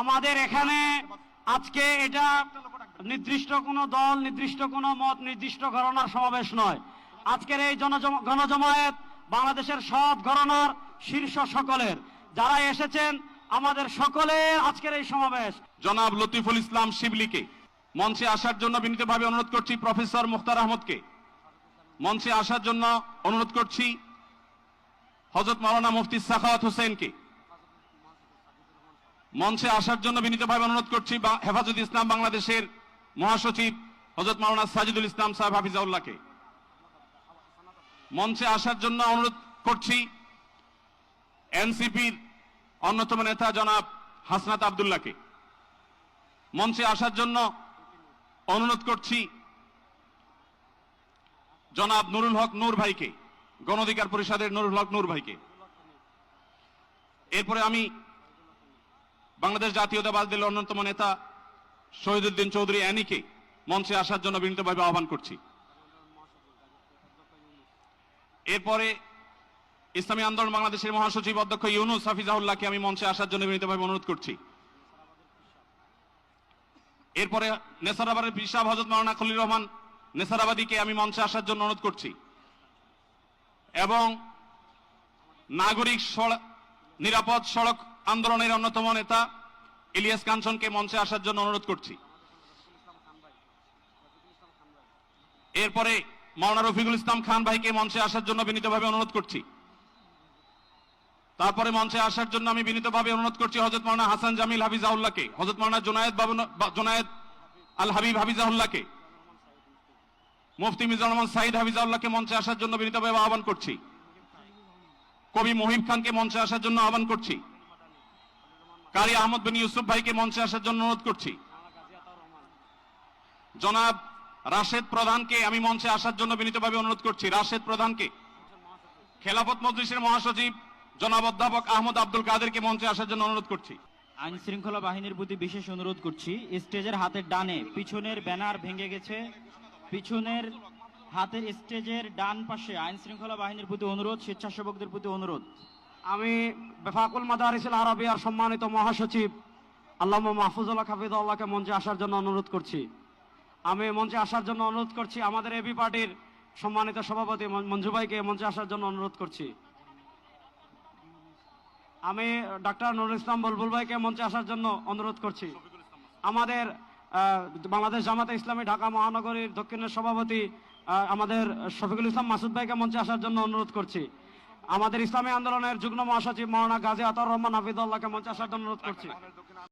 আমাদের এখানে আজকে এটা নির্দিষ্ট কোনো দল, নির্দিষ্ট কোনো মত, নির্দিষ্ট ঘরানার সমাবেশ নয়। আজকের এই গণজমায়েত বাংলাদেশের সব ঘরানার শীর্ষ সকলের, যারা এসেছেন আমাদের সকলের আজকের এই সমাবেশ। জনাব লতিফুল ইসলাম শিবলিকে মঞ্চে আসার জন্য বিনীতভাবে অনুরোধ করছি। প্রফেসর মুখতার আহমদকে মঞ্চে আসার জন্য অনুরোধ করছি। হযরত মাওলানা মুফতি সাখাওয়াত হোসেনকে মঞ্চে আসার জন্য বিনীতভাবে অনুরোধ করছি। হেফাজত ইসলাম বাংলাদেশের মহাসচিব হযরত মাওলানা সাজিদুল ইসলাম সাহেব হাফিজাউল্লাহকে মঞ্চে আসার জন্য অনুরোধ করছি। এনসিপির অন্যতম নেতা জনাব হাসনাত আব্দুল্লাহকে মঞ্চে আসার জন্য অনুরোধ করছি। জনাব নুরুল হক নূর ভাইকে, গণ অধিকার পরিষদের নুরুল হক নূর ভাইকে। এরপরে আমি বাংলাদেশ জাতীয়তাবাদী দলের অন্যতম নেতা শহীদুদ্দিন চৌধুরী অ্যানিকে মঞ্চে আসার জন্য বিনীতভাবে আহ্বান করছি। এরপরে ইসলামী আন্দোলন বাংলাদেশের মহাসচিব অধ্যক্ষ ইউনুস হাফিজাউল্লাহকে আমি মঞ্চে আসার জন্য বিনীতভাবে অনুরোধ করছি। এরপরে নেসারাবাদের পীর সাহেব হযরত মাওলানা খলিল রহমান নেসারাবাদীকে আমি মঞ্চে আসার জন্য অনুরোধ করছি এবং নাগরিক নিরাপদ সড়ক আন্দোলনের অন্যতম নেতা ইলিয়াস কাঞ্চনকে মঞ্চে আসার জন্য অনুরোধ করছি। এরপরে মাওলানা রফিকুল ইসলাম খান ভাইকে মঞ্চে আসার জন্য বিনীতভাবে অনুরোধ করছি। তারপরে মঞ্চে আসার জন্য আমি বিনীতভাবে অনুরোধ করছি হযরত মাওলানা হাসান জামিল হাফিজাউল্লাহকে, হযরত মাওলানা জুনায়েদ আল হাবিব হাফিজাউল্লাহকে, মুফতি মিজানুর রহমান সাঈদ হাফিজাউল্লাহকে মঞ্চে আসার জন্য বিনীতভাবে আহ্বান করছি। কবি মহিব খানকে মঞ্চে আসার জন্য আহ্বান করছি। কারি আহমদ বিন ইউসুফ ভাইকে মঞ্চে আসার জন্য অনুরোধ করছি। জনাব রাশেদ প্রধানকে আমি মঞ্চে আসার জন্য বিনীতভাবে অনুরোধ করছি। রাশেদ প্রধানকে, খেলাফত মজলিসের মহাসচিব জনাব অধ্যাপক আহমদ আব্দুল কাদেরকে মঞ্চে আসার জন্য অনুরোধ করছি। আইন শৃঙ্খলা বাহিনীর প্রতি বিশেষ অনুরোধ করছি, স্টেজের হাতের ডানে পিছনের ব্যানার ভেঙে গেছে, পিছনের হাতের স্টেজের ডান পাশে আইন শৃঙ্খলা বাহিনীর প্রতি অনুরোধ, স্বেচ্ছাসেবকদের প্রতি অনুরোধ। আমি বেফাকুল মাদারিসুল আরাবিয়ার সম্মানিত মহাসচিব আল্লামা মাহফুজুল্লাহ হাফিজাউল্লাহকে মঞ্চে আসার জন্য অনুরোধ করছি। আমি মঞ্চে আসার জন্য অনুরোধ করছি আমাদের এবি পার্টির সম্মানিত সভাপতি মঞ্জু ভাইকে মঞ্চে আসার জন্য অনুরোধ করছি। আমি ডাক্তার নুরুল ইসলাম বুলবুল ভাইকে মঞ্চে আসার জন্য অনুরোধ করছি। আমাদের বাংলাদেশ জামাতে ইসলামী ঢাকা মহানগরীর দক্ষিণের সভাপতি আমাদের শফিকুল ইসলাম মাসুদ ভাইকে মঞ্চে আসার জন্য অনুরোধ করছি। আমাদের ইসলামী আন্দোলনের যুগ্ম মহাসচিব মাওলানা গাজী আতাউর রহমান হাফিজাউল্লাহকে মঞ্চে আসার জন্য অনুরোধ করছি।